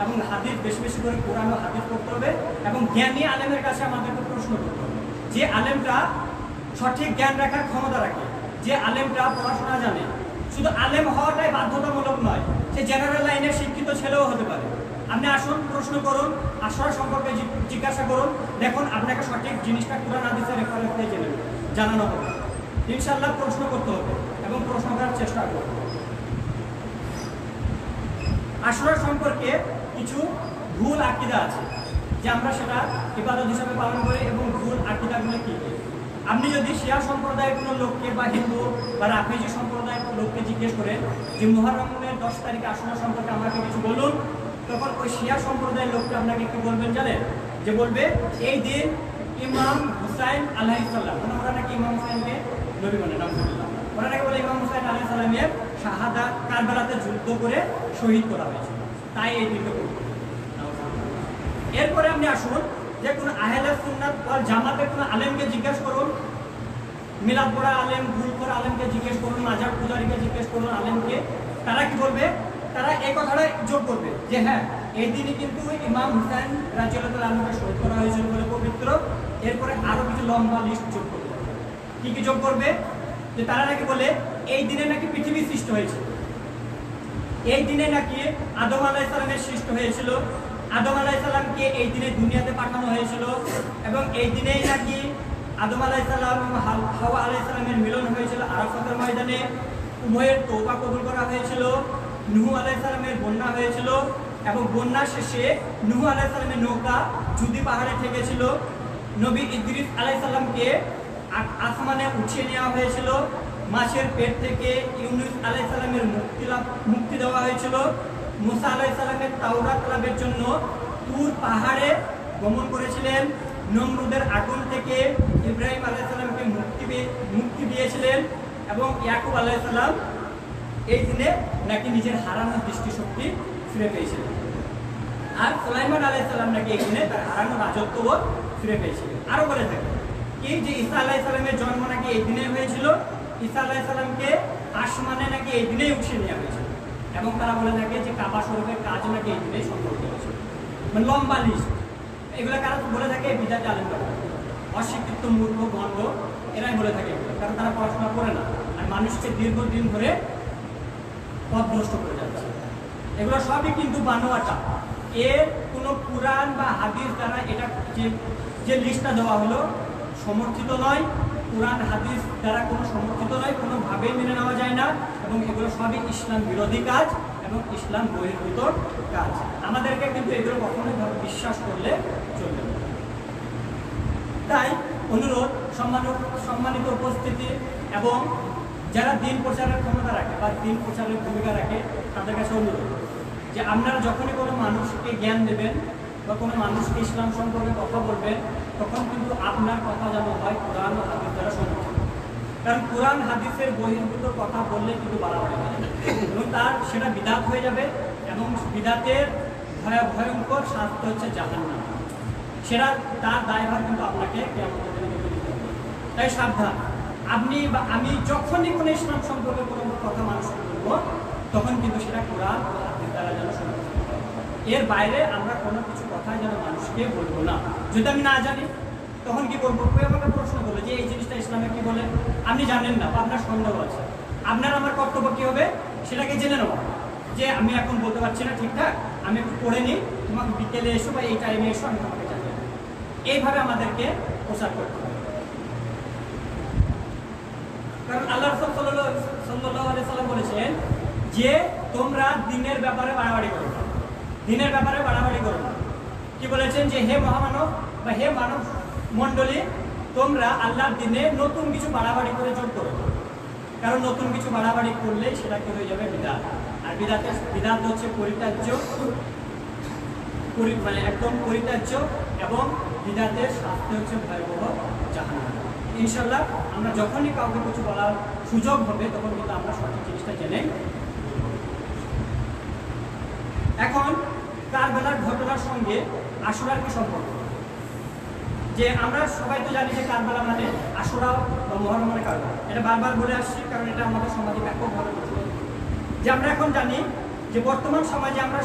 এবং হাদিস, বেশি বেশি করে কোরআন ও হাদিস পড়তে হবে এবং জ্ঞানী আলেমের কাছে আমাদেরকে প্রশ্ন করতে হবে। যে আলেমটা সঠিক জ্ঞান রাখার ক্ষমতা রাখে, যে আলেমটা পড়াশোনা জানে। শুধু আলেম হওয়াটাই বাধ্যতামূলক নয়, সে জেনারেল লাইনের শিক্ষিত ছেলেও হতে পারে। আপনি আসুন, প্রশ্ন করুন, আশরা সম্পর্কে জিজ্ঞাসা করুন, দেখুন আপনাকে সঠিক জিনিসটা কোরআন হাদিসের রেফারেন্স দিয়ে জানানো হবে। ইনশাআল্লাহ প্রশ্ন করতে হবে এবং প্রশ্ন করার চেষ্টা করতে হবে। আশরা সম্পর্কে কিছু ভুল আকীদা আছে যে আমরা সেটা ইবাদত হিসাবে পালন করি, এবং ভুল আকীদাগুলো কি কি। আপনি যদি শিয়া সম্প্রদায়ের কোনো লোককে বা হিন্দু বা রাফেজি সম্প্রদায়ের লোককে জিজ্ঞেস করেন যে মুহররমের 10 তারিখে আশুরা সম্পর্কে আমাকে কিছু বলুন, তখন ওই শিয়া সম্প্রদায়ের লোকটা আপনাকে কি বলবেন জানেন? যে বলবে এই দিন ইমাম হুসাইন আলাইহিস সালাম, ওরা নাকি ইমাম হুসাইনকে নবী বলে, নাউজুবিল্লাহ, ওরা নাকি বলে ইমাম হুসাইন আলাইহিস সালামের শাহাদাত কারবালাতে যুদ্ধ করে শহীদ করা হয়েছিল, তাই এই দিনকে করব। এরপরে আপনি আসুন যে কোনো আহলে সুন্নাত ওয়াল জামাতের কোনো আলেমকে জিজ্ঞেস করুন, মিলাদ পড়া আলেম, ভুল করা আলেমকে জিজ্ঞেস করুন, মাজার পূজারীকে জিজ্ঞেস করুন, আলেমকে, তারা কি বলবে? তারা এই কথাটাই যোগ করবে যে হ্যাঁ, এই দিনই কিন্তু ইমাম হুসাইন রাদিয়াল্লাহু তাআলা আনহুকে শহীদ করা হয়েছিল বলে পবিত্র। এরপরে আরো কিছু লম্বা লিস্ট যোগ করবে। কি কি যোগ করবে? যে তারা নাকি বলে এই দিনে নাকি পৃথিবী সৃষ্টি হয়েছিল, এই দিনে নাকি আদম আলাইহিস সালামের সৃষ্টি হয়েছিল, আদম আলাইহিস সালামকে এই দিনে দুনিয়াতে পাঠানো হয়েছিল, এবং এই দিনেই নাকি আদম আলাইহিস সালাম এবং হাওয়া আলাইহিস সালামের মিলন হয়েছিল আরাফাতের ময়দানে, উভয়ের তওবা কবুল করা হয়েছিল, নূহ আলাইহিস সালামের বন্যা হয়েছিল, এবং বন্যা শেষে নূহ আলাইহিস সালামের নৌকা জুদি পাহাড়ে ঠেকেছিল, নবী ইদ্রিস আলাইহিস সালামকে আসমানে উঠিয়ে নেওয়া হয়েছিল, মাছের পেট থেকে ইউনুস আলাইহিস সালামের মুক্তি দেওয়া হয়েছিল, মুসা আলাইহিস সালামের তাওরাত লাভের জন্য তুর পাহাড়ে গমন করেছিলেন, নমরুদের আগুন থেকে ইব্রাহিম আলাইহিস সালামকে মুক্তি দিয়েছিলেন, এবং ইয়াকুব আলাইহিস সালাম এই দিনে নাকি নিজের হারানো দৃষ্টিশক্তি ফিরে পেয়েছিলেন, আর সুলাইমান আলাইহিস সালাম নাকি এই দিনে তার হারানো রাজত্বও ফিরে পেয়েছিলেন। আরো বলে থাকে কি যে ঈসা আলাইহিস সালামের জন্ম নাকি এই দিনে হয়েছিল, ঈসা আলাইহিস সালামকে আসমানে নাকি এই দিনেই উঠিয়ে নেওয়া হয়েছিল, এবং তারা বলে থাকে যে কাবা শরীফের কাজ নাকি এই দিনেই সম্পন্ন হয়েছিল। মানে লম্বা লিস্ট। এগুলো কারা বলে থাকে? বিদাত আলেমরা, অশিক্ষিত মূর্খ ভণ্ড, এরাই বলে থাকে এগুলো, কারণ তারা পড়াশোনা করে না আর মানুষকে দীর্ঘদিন ধরে পথভ্রষ্ট করে যাচ্ছে। এগুলো সবই কিন্তু বানোয়াটা, এর কোনো কুরআন বা হাদিস দ্বারা এটা যে লিস্টটা দেওয়া হলো সমর্থিত নয়, কুরআন হাদিস দ্বারা কোনো সমর্থিত নয়, কোনোভাবেই মেনে নেওয়া যায় না, এবং এগুলো সবই ইসলাম বিরোধী কাজ এবং ইসলাম বহির্ভূত কাজ। আমাদেরকে কিন্তু এগুলো কখনোই বিশ্বাস করলে চলবে না। তাই অনুরোধ, সম্মানিত উপস্থিতি এবং যারা দিন প্রচারের ক্ষমতা রাখে বা দিন প্রচারের ভূমিকা রাখে, তাদের কাছে অনুরোধ যে আপনারা যখনই কোনো মানুষকে জ্ঞান দেবেন বা কোনো মানুষকে ইসলাম সম্পর্কে কথা বলবেন, তখন কিন্তু আপনার কথা যেন হয় কোরআন ও হাদিস দ্বারা সমর্থিত। কারণ কোরআন হাদিসের বহির্ভূত কথা বললে কিন্তু বাড়াবাড়ি হয়ে যাবে এবং সেটা বিদাত হয়ে যাবে, এবং বিদাতের ভয়ঙ্কর শাস্তি হচ্ছে জাহান্নাম। সেটা তার দায়ভার কিন্তু আপনাকে কিয়ামতের দিনে দিতে হবে। তাই সাবধান, আপনি বা আমি যখনই কোনো ইসলাম সম্পর্কে কোনো কথা মানুষকে বলবো, তখন কিন্তু সেটা কোরআন ও হাদিস দ্বারা যেন সমর্থিত হয়। এর বাইরে আমরা কোনো কিছু কথা যেন মানুষকে বলবো না। যদি আমি না জানি তখন কি করবো? কেউ আমাকে প্রশ্ন করলো যে এই জিনিসটা ইসলামে কি বলে, আপনি জানেন না বা আপনার সন্দেহ আছে, আপনার আমার কর্তব্য কি হবে? সেটাকে জেনে নেওয়া, যে আমি এখন বলতে পারছি না ঠিকঠাক, আমি একটু পড়ে নিই, তোমাকে বিকেলে এসো বা এই টাইমে এসো, আমি তোমাকে জানাই। এইভাবে আমাদেরকে প্রচার করতে হবে। কারণ আল্লাহ রাসূল সাল্লাল্লাহু আলাইহি সাল্লাম বলেছেন যে তোমরা দিনের ব্যাপারে বাড়াবাড়ি করো না, দিনের ব্যাপারে বাড়াবাড়ি করো না। কি বলেছেন? যে হে মহামানব বা হে মানব মণ্ডলী, তোমরা আল্লাহর দিনে নতুন কিছু বাড়াবাড়ি করে যোগ করো, কারণ নতুন কিছু বাড়াবাড়ি করলে সেটা কি হয়ে যাবে? বিদআত। আর বিদআত হচ্ছে পরিত্যাজ্য, মানে একদম পরিত্যাজ্য, এবং বিদআতের শাস্তি হচ্ছে ভয়াবহ জাহান্নাম। ইনশাআল্লাহ আমরা যখনই কাউকে কিছু বলার সুযোগ হবে, তখন কিন্তু আমরা সঠিক জিনিসটা জেনে। এখন কারবালার ঘটনার সঙ্গে আশুরার কি সম্পর্ক? যে আমরা সবাই তো জানি যে কারবালা মানে আশুরা বা মুহররম মানে কারবালা, এটা বারবার বলে আসছি কারণ এটা আমাদের সমাজে ব্যাপকভাবে প্রচলিত। যে আমরা এখন জানি যে বর্তমান সমাজে আমরা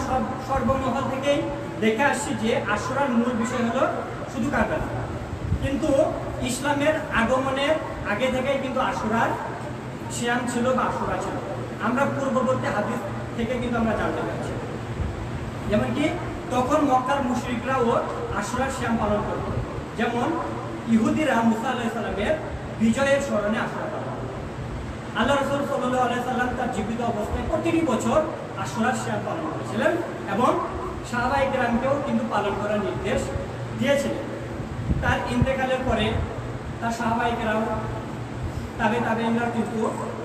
সর্বমহল থেকেই দেখে আসছি যে আশুরার মূল বিষয় হলো শুধু কারবালা, কিন্তু ইসলামের আগমনের আগে থেকেই কিন্তু আশুরার সিয়াম ছিল বা আশুরা ছিল। আমরা পূর্ববর্তী হাদিস থেকে কিন্তু আমরা জানতে পারছি, যেমন কি তখন মক্কার মুশরিকরাও আশুরার সিয়াম পালন করত। যেমন ইহুদিরা মুসা আলাইহিস সালামের বিজয়ের স্মরণে আশুরা পালন করত। আল্লাহ রাসূল সাল্লাল্লাহু আলাইহি সাল্লাম তার জীবিত অবস্থায় প্রতিটি বছর আশুরার সিয়াম পালন করেছিলেন এবং সাহাবায়ে কেরামকেও কিন্তু পালন করার নির্দেশ দিয়েছিলেন। তার ইন্তেকালের পরে তার সাহাবায়ে কেরাম তাবেঈনরা কিন্তু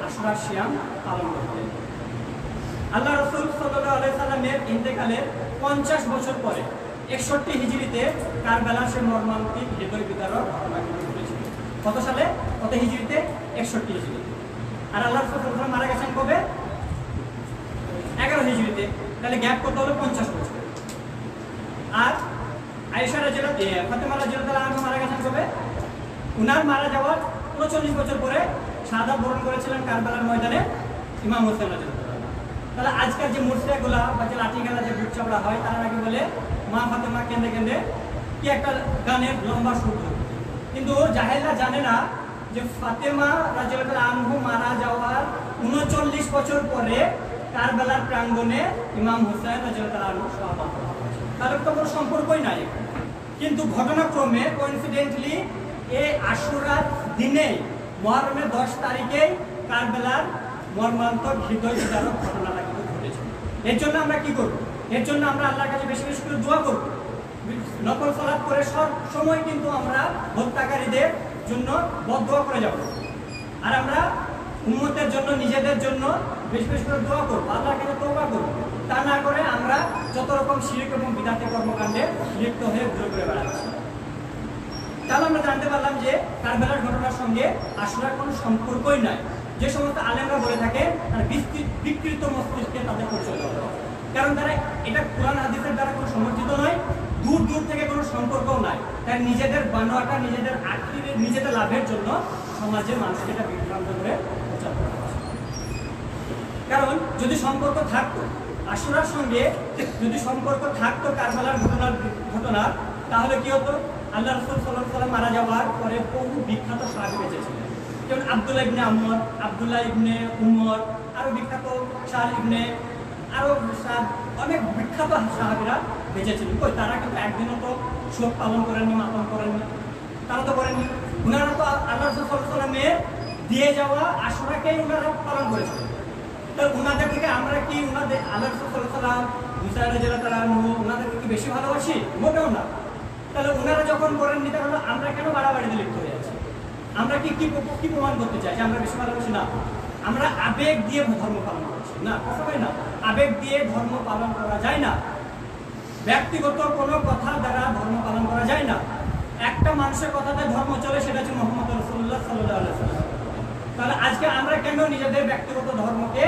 আশুরার সিয়াম পালন করতেন। আল্লাহ রাসূল সাল্লাল্লাহু আলাইহি সাল্লামের ইন্তেকালের 50 বছর পরে 61 হিজরিতে কারবালার সে মর্মান্তিক হৃদয় বিদারক ঘটনা ঘটেছিল। কত সালে? কত হিজরিতে? 61 হিজরিতে। আর আল্লাহ রাসূল সাল্লাল্লাহু আলাইহি সাল্লাম মারা গেছেন কবে? 11 হিজরিতে। তাহলে গ্যাপ কত হলো? 50 বছর। আর আয়েশা রাদিয়াল্লাহু ফাতেমা রাদিয়াল্লাহু আনহা মারা গেছেন কবে? উনার মারা যাওয়ার 39 বছর পরে শাহাদাত বরণ করেছিলেন কারবালার ময়দানে ইমাম হোসেন রাদিয়াল্লাহু। তাহলে আজকের যে মুর্শিদাগুলা বা যে লাঠি খেলা যে বুট চাপড়া হয়, তারা নাকি বলে মা ফাতেমা কেঁদে কেঁদে কি একটা গানের লম্বা সুর, কিন্তু জাহেলরা জানে না যে ফাতেমা রাদিয়াল্লাহু আনহু মারা যাওয়ার 39 বছর পরে কারবালার প্রাঙ্গণে ইমাম হোসেন রাদিয়াল্লাহু আনহু শাহাদাত বরণ করেছেন। তাহলে তো কোনো সম্পর্কই নাই। কিন্তু ঘটনাক্রমে কোইন্সিডেন্টলি এই আশুরার দিনে মুহররমের 10 তারিখে কারবালার মর্মান্তক হৃদয় বিদারক ঘটনাটা কিন্তু ঘটেছে। এর জন্য আমরা কি করব? এর জন্য আমরা আল্লাহর কাছে বেশি বেশি করে দোয়া করব, নফল সালাত করে সব সময় কিন্তু আমরা হত্যাকারীদের জন্য বদদোয়া করে যাব। আর আমরা উম্মতের জন্য, নিজেদের জন্য বেশি বেশি করে দোয়া করব, আল্লাহর কাছে তওবা করব। তা না করে আমরা যত রকম শিরক এবং বিদআতি কর্মকাণ্ডে লিপ্ত হয়ে ঘুরে ঘুরে বেড়াচ্ছি। তাহলে আমরা জানতে পারলাম যে কারবালার ঘটনার সঙ্গে আশুরার কোনো সম্পর্কই নাই। যে সমস্ত আলেমরা বলে থাকে তারা বিকৃত মস্তিষ্কে তাদের পরিচয় দেওয়া, কারণ তারা এটা কোরআন হাদিসের দ্বারা কোনো সমর্থিত নয়, দূর দূর থেকে কোনো সম্পর্কও নাই। তাই নিজেদের বানোয়াটা, নিজেদের আর্থিকের, নিজেদের লাভের জন্য সমাজের মানুষকে এটা বিভ্রান্ত করে প্রচার করা হচ্ছে। কারণ যদি সম্পর্ক থাকতো আশুরার সঙ্গে, যদি সম্পর্ক থাকতো কারবালার ঘটনা, তাহলে কি হতো? আল্লাহ রাসূল সাল্লাল্লাহু আলাইহি ওয়াসাল্লাম মারা যাওয়ার পরে বহু বিখ্যাত সাহাবী বেঁচেছিলেন, যেমন আব্দুল্লাহ ইবনে আমর, আব্দুল্লাহ ইবনে উমর, আরো বিখ্যাত সাল ইবনে, আরো অনেক বিখ্যাত সাহাবীরা বেঁচেছিলেন। কই তারা কিন্তু একদিনও তো শোক পালন করেননি, মাতম করেননি, তারা তো করেননি। উনারা তো আল্লাহ রাসূল সাল্লাল্লাহু আলাইহি ওয়াসাল্লামের দিয়ে যাওয়া আশুরাকেই উনারা পালন করেছিলেন। তো উনাদের থেকে আমরা কি উনাদের আল্লাহ রাসূল সাল্লাল্লাহু আলাইহি ওয়াসাল্লাম, মুসা রাদিয়াল্লাহু আনহু উনাদেরকে কি বেশি ভালোবাসি? মোটেও না। তাহলে উনারা যখন করেননি, তাহলে আমরা কেন বাড়াবাড়িতে লিপ্ত হয়ে আছি? আমরা কি কি প্রমাণ করতে চাই যে আমরা বেশি ভালোবাসি? না, আমরা আবেগ দিয়ে ধর্ম পালন করছি না, কখনোই না। আবেগ দিয়ে ধর্ম পালন করা যায় না, ব্যক্তিগত কোনো কথা দ্বারা ধর্ম পালন করা যায় না। একটা মানুষের কথাতে ধর্ম চলে, সেটা হচ্ছে মুহাম্মদ রাসূলুল্লাহ সাল্লাল্লাহু আলাইহি ওয়াসাল্লাম। তাহলে আজকে আমরা কেন নিজেদের ব্যক্তিগত ধর্মকে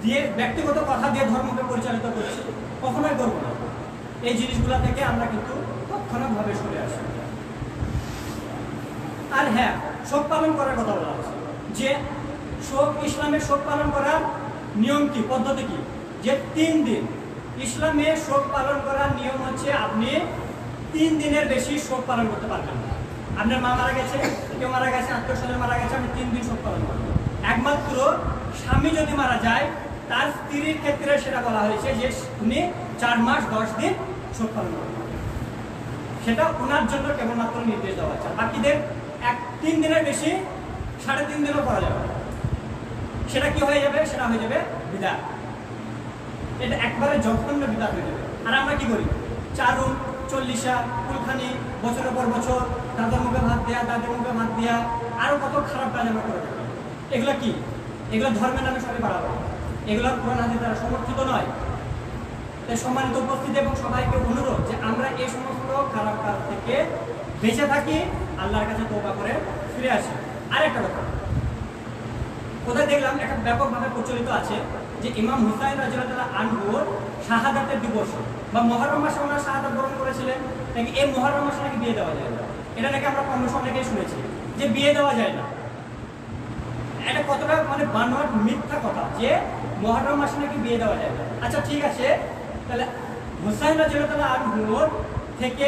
দিয়ে, ব্যক্তিগত কথা দিয়ে ধর্মকে পরিচালিত করছি? কখনোই করব না। এই জিনিসগুলো থেকে আমরা কিন্তু তৎক্ষণাৎভাবে সরে আসি। আর হ্যাঁ, শোক পালন করার কথা বলা হচ্ছে যে শোক, ইসলামের শোক পালন করার নিয়ম কি, পদ্ধতি কি? যে 3 দিন ইসলামে শোক পালন করার নিয়ম হচ্ছে আপনি 3 দিনের বেশি শোক পালন করতে পারবেন না। আপনার মা মারা গেছে, কেউ মারা গেছে, আত্মীয়স্বজন মারা গেছে, আপনি 3 দিন শোক পালন করবেন। একমাত্র স্বামী যদি মারা যায়, তার স্ত্রীর ক্ষেত্রে সেটা বলা হয়েছে যে উনি 4 মাস 10 দিন শোক পালন করবেন। সেটা ওনার জন্য কেবলমাত্র নির্দেশ দেওয়া হচ্ছে। বাকিদের 3 দিনের বেশি 3.5 দিনও করা যাবে। সেটা কি হয়ে যাবে? সেটা হয়ে যাবে বিদআত। এটা একবারে জঘন্য বিদআত হয়ে যাবে। আর আমরা কি করি? চারুন, চল্লিশা, কুলখানি, বছরের পর বছর দাদার মুখে ভাত দেয়া, দাদের মুখে ভাত দেয়া, আরো কত খারাপ কাজ আমরা করে থাকি। এগুলো কি? এগুলো ধর্মের নামে সবাই বাড়াবো, এগুলো কোরআন হাদিস দ্বারা সমর্থিত নয়। তাই সম্মানিত উপস্থিতি এবং সবাইকে অনুরোধ যে আমরা এই সমস্ত খারাপ কাজ থেকে বেঁচে থাকি, আল্লাহর কাছে তওবা করে ফিরে আসি। আর একটা কথা কোথায় দেখলাম, একটা ব্যাপকভাবে প্রচলিত আছে যে ইমাম হুসাইন রাদিয়াল্লাহু আনহুর শাহাদাতের দিবস বা মুহররম মাসে ওনার শাহাদাত বরণ করেছিলেন, নাকি এই মুহররম মাসে নাকি বিয়ে দেওয়া যায় না। এটা নাকি আমরা কম অনেকেই শুনেছি যে বিয়ে দেওয়া যায় না। এটা কতটা মানে বানোয়াট মিথ্যা কথা যে মুহররম মাসে নাকি বিয়ে দেওয়া যায়। আচ্ছা ঠিক আছে, তাহলে হুসাইন রাদিয়াল্লাহু আনহুর থেকে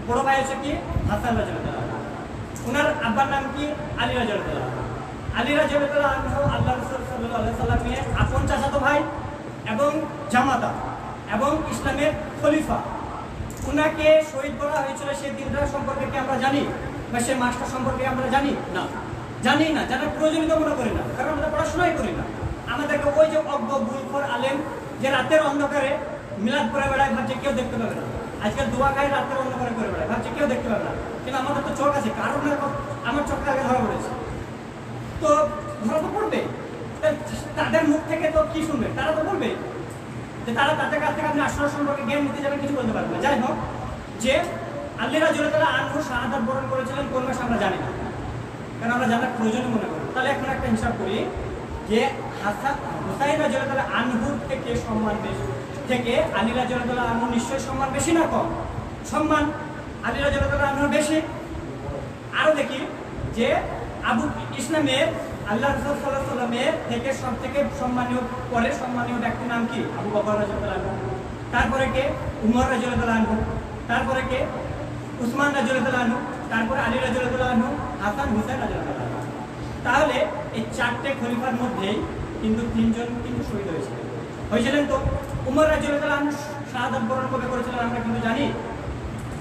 বড় ভাই হচ্ছে কি হাসান রাদিয়াল্লাহু আনহু, ওনার আব্বার নাম কি আলী রাদিয়াল্লাহু আনহু। আলী রাদিয়াল্লাহু আনহু আল্লাহ রাসূল সাল্লাল্লাহু আলাইহি সাল্লামের আপন চাচাতো ভাই এবং জামাতা এবং ইসলামের খলিফা। ওনাকে শহীদ করা হয়েছিল সেই দিনটা সম্পর্কে কি আমরা জানি, বা সেই মাসটা সম্পর্কে আমরা জানি না? জানি না, জানার প্রয়োজনীয়তা মনে করি না, কারণ আমরা পড়াশোনাই করি না। আমাদেরকে ওই যে অজ্ঞ বুলখোর আলেম যে রাতের অন্ধকারে মিলাদ করে বেড়ায়, ভাবছে কেউ দেখতে পাবে না। আজকাল দোয়া খায় রাতের অন্ধকারে করে বেড়ায়, ভাবছে কেউ দেখতে পাবে না। কিন্তু আমাদের তো চোখ আছে, কারণ আমার চোখটা আগে ধরা পড়েছে, তো ধরা তো পড়বে। তাদের মুখ থেকে তো কি শুনবে? তারা তো বলবে যে তারা তাদের কাছ থেকে আপনি আসর সম্পর্কে জ্ঞান নিতে যাবেন, কিছু বলতে পারবে না। যাই হোক, যে আলী রাদিয়াল্লাহু আনহু শাহাদাত বরণ করেছিলেন কোন মাসে আমরা জানি না, কারণ আমরা জানার প্রয়োজন মনে করি। তাহলে এখন একটা হিসাব করি যে হুসাইন রাদিয়াল্লাহু আনহুর থেকে সম্মান বেশি, থেকে আলী রাদিয়াল্লাহু আনহু নিশ্চয়ই সম্মান বেশি না কম? সম্মান আলী রাদিয়াল্লাহু আনহুর বেশি। আরো দেখি যে আবু ইসলামের আল্লাহ রাসূল সাল্লাল্লাহু আলাইহি ওয়াসাল্লামের থেকে সবথেকে সম্মানীয় পরে সম্মানীয় ব্যক্তির নাম কি? আবু বকর রাদিয়াল্লাহু আনহু। তারপরে কে? উমর রাদিয়াল্লাহু আনহু। তারপরে কে? উসমান রাদিয়াল্লাহু আনহু। তারপরে আলী রাদিয়াল্লাহু আনহু, হাসান হুসাইন রাদিয়াল্লাহু আনহু। তাহলে এই চারটে খলিফার মধ্যেই কিন্তু তিনজন কিন্তু শহীদ হয়েছিলেন। তো উমর রাদিয়াল্লাহু আনহু শাহাদাত বরণ কবে করেছিলেন আমরা কিন্তু জানি,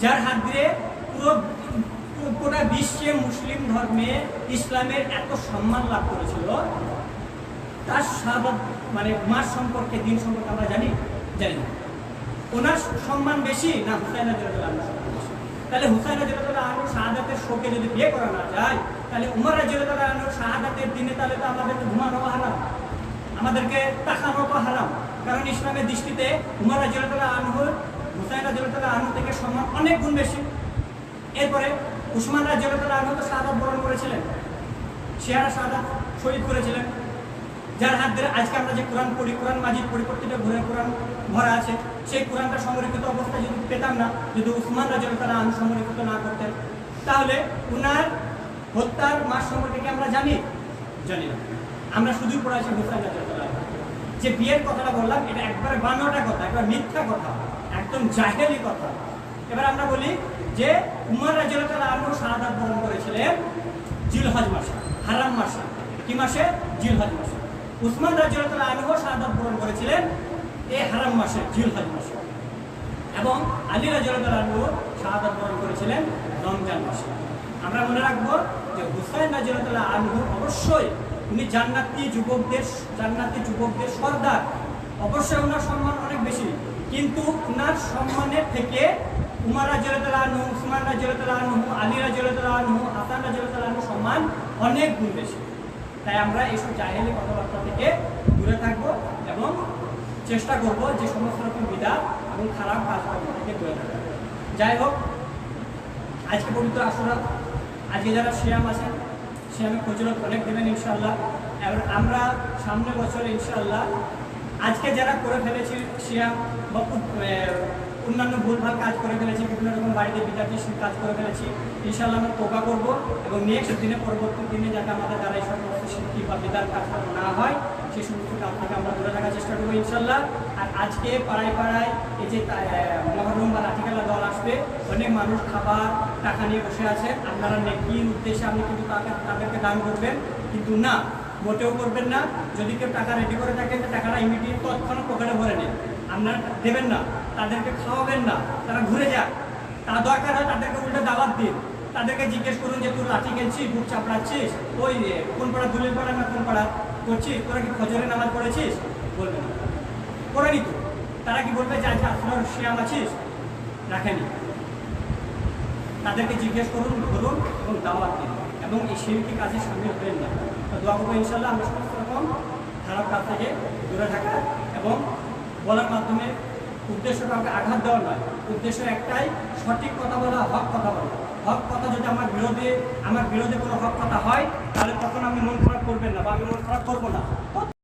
যার হাত দিয়ে পুরো গোটা বিশ্বে মুসলিম ধর্মে ইসলামের এত সম্মান লাভ করেছিল, তার শাহাদাত মানে মাস সম্পর্কে, দিন সম্পর্কে আমরা জানি না। ওনার সম্মান বেশি না হুসাইন রাদিয়াল্লাহু আনহু সম্মান বেশি? তাহলে হুসাইন রাদিয়াল্লাহু আনহু শাহাদাতের শোকে যদি বিয়ে করা না যায়, তাহলে উমর রাদিয়াল্লাহু আনহু শাহাদাতের দিনে তাহলে তো আমাদেরকে ঘুমানো হারাম, আমাদেরকে তাকানো তো হারাম। কারণ ইসলামের দৃষ্টিতে উমর রাদিয়াল্লাহু আনহু হুসাইন রাদিয়াল্লাহু আনহু থেকে সম্মান অনেক গুণ বেশি। এরপরে উসমান রাদিয়াল্লাহু আনহু তো শাহাদাত বরণ করেছিলেন, শিয়ারা শাহাদাত শহীদ করেছিলেন, যার হাত ধরে আজকে আমরা যে কোরআন পড়ি, কোরআন মাজিদ পড়ি, প্রত্যেকটা ঘুরে কোরআন ভরা আছে, সেই কোরআনটা সংরক্ষিত অবস্থায় যদি পেতাম না, যদি উসমান রাদিয়াল্লাহু আনহু সংরক্ষিত না করতেন, তাহলে উনার হত্যার মাস সম্পর্কে কি আমরা জানি না? আমরা শুধুই পড়াচ্ছি হুসাইন রাদিয়াল্লাহু আনহু। যে বিয়ের কথাটা বললাম, এটা একবারে বানোয়াটা কথা, একবার মিথ্যা কথা, একদম জাহেলি কথা। এবার আমরা বলি যে উমর রাদিয়াল্লাহু আনহু শাহাদাত বরণ করেছিলেন জিলহজ মাসে, হারাম মাসে। কি মাসে? জিলহজ মাসে। উসমান রাদিয়াল্লাহু আনহু শাহাদাত বরণ করেছিলেন এই হারাম মাসে, জিলহজ মাসে। এবং আলী রাদিয়াল্লাহু আনহু শাহাদাত বরণ করেছিলেন রমজান মাসে। আমরা মনে রাখবো যে হুসাইন রাদিয়াল্লাহু আনহু অবশ্যই উনি জান্নাতি যুবকদের সর্দার, অবশ্যই ওনার সম্মান অনেক বেশি, কিন্তু ওনার সম্মানের থেকে উমর রাদিয়াল্লাহু আনহু, উসমান রাদিয়াল্লাহু আনহু, আলী রাদিয়াল্লাহু আনহু, হাসান রাদিয়াল্লাহু আনহু সম্মান অনেক গুণ বেশি। তাই আমরা এইসব জাহেলি কথাবার্তা থেকে দূরে থাকবো এবং চেষ্টা করব যে সমস্ত রকম বিদআত এবং খারাপ কাজকর্ম থেকে দূরে থাকা। যাই হোক, আজকে পবিত্র আশুরা, আজকে যারা সিয়াম আছেন, সিয়ামে ফজিলত অনেক দেবেন ইনশাআল্লাহ। এবং আমরা সামনের বছর ইনশাআল্লাহ আজকে যারা করে ফেলেছি সিয়াম বা অন্যান্য ভুলভাল কাজ করে ফেলেছি, বিভিন্ন রকম বাড়িতে বিদ্যার্থী কাজ করে ফেলেছি, ইনশাআল্লাহ আমরা তওবা করব এবং নেক্সট দিনে, পরবর্তী দিনে যাতে আমাদের দ্বারা এই সমস্ত শিরকি বা বিদআত কাজ না হয়, সেই সমস্ত কাজ থেকে আমরা দূরে থাকার চেষ্টা করবো ইনশাআল্লাহ। আর আজকে পাড়ায় পাড়ায় এই যে মহরম বা লাঠিখেলা দল আসবে, অনেক মানুষ খাবার টাকা নিয়ে বসে আছে, আপনারা নেকির উদ্দেশ্যে আপনি কিন্তু তাদেরকে দান করবেন, কিন্তু না, মোটেও করবেন না। যদি কেউ টাকা রেডি করে থাকেন, টাকাটা ইমিডিয়েট তৎক্ষণাৎ পকেটে ভরে নেন, আপনারা দেবেন না, তাদেরকে খাওয়াবেন না, তারা ঘুরে যাক। তারা দরকার হয় তাদেরকে উল্টে দাওয়াত দিন, তাদেরকে জিজ্ঞেস করুন যে তুই লাঠি খেলছিস, বুক চাপড়াচ্ছিস, ওই কোন পাড়া, দুলের পাড়া না কোন পাড়া করছিস, তোরা কি ফজরে নামাজ পড়েছিস? বলবেন না, পড়েনি তো। তারা কি বলবে যে আজকে আসলে সিয়াম আছিস? রাখেনি। তাদেরকে জিজ্ঞেস করুন, বলুন এবং দাওয়াত দিন, এবং এই শিরকি কাজে সামিল হবেন না। তো দোয়া করবো ইনশাআল্লাহ আমরা সমস্ত রকম খারাপ কাজ থেকে দূরে থাকা, এবং বলার মাধ্যমে উদ্দেশ্য কাউকে আঘাত দেওয়া নয়, উদ্দেশ্য একটাই, সঠিক কথা বলা, হক কথা বলা। হক কথা যদি আমার বিরোধে কোনো হক কথা হয়, তাহলে তখন আপনি মন খারাপ করবেন না, বা আমি মন খারাপ করবো না।